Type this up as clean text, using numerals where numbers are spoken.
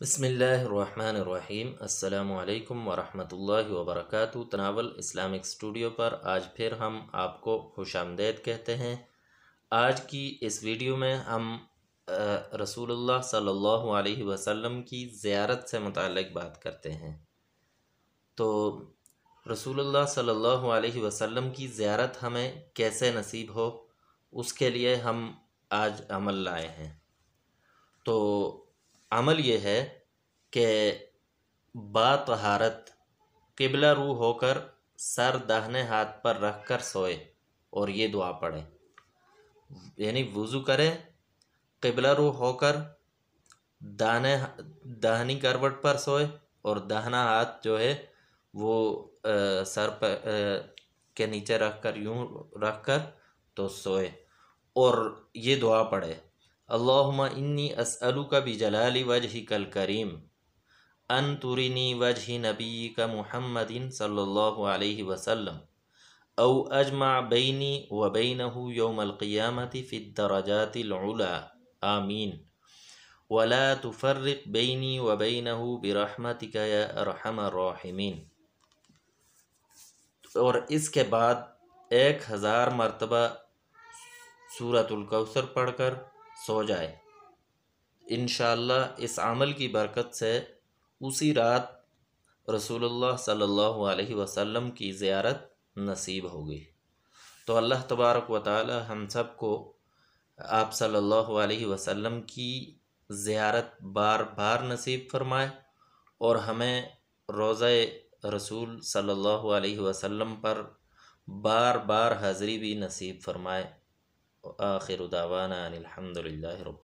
بسم اللہ الرحمن الرحیم۔ السلام علیکم ورحمۃ اللہ وبرکاتہ۔ تناول اسلامک اسٹوڈیو پر آج پھر ہم آپ کو خوش آمدید کہتے ہیں۔ آج کی اس ویڈیو میں ہم رسول اللہ صلی اللہ علیہ وسلم کی زیارت سے متعلق بات کرتے ہیں۔ تو رسول اللہ صلی اللہ علیہ وسلم کی زیارت ہمیں کیسے نصیب ہو، اس کے لیے ہم آج عمل لائے ہیں۔ تو عمل یہ ہے کہ با طہارت قبلہ رو ہو کر سر داہنے ہاتھ پر رکھ کر سوئے اور یہ دعا پڑھے، یعنی وضو کرے، قبلہ رو ہو کر داہنی کروٹ پر سوئے اور داہنا ہاتھ جو ہے وہ سر پر کے نیچے رکھ کر یوں رکھ کر تو سوئے اور یہ دعا پڑھے، اللہم انی اسألک بجلال وجہک الکریم ان ترینی وجہ نبیک محمد صلی اللہ علیہ وسلم او اجمع بینی و بینہ یوم القیامت فی الدرجات العلا آمین ولا تفرق بینی و بینہ برحمتک یا ارحم الراحمین۔ اور اس کے بعد 1000 مرتبہ سورۃ الکوثر پڑھ کر سو جائے۔ انشاءاللہ اس عمل کی برکت سے اسی رات رسول اللہ صلی اللہ علیہ وسلم کی زیارت نصیب ہوگی۔ تو اللہ تبارک و تعالی ہم سب کو آپ صلی اللہ علیہ وسلم کی زیارت بار بار نصیب فرمائے اور ہمیں روضہ رسول صلی اللہ علیہ وسلم پر بار بار حاضری بھی نصیب فرمائے۔ آخر دعوانا ان الحمد للہ رب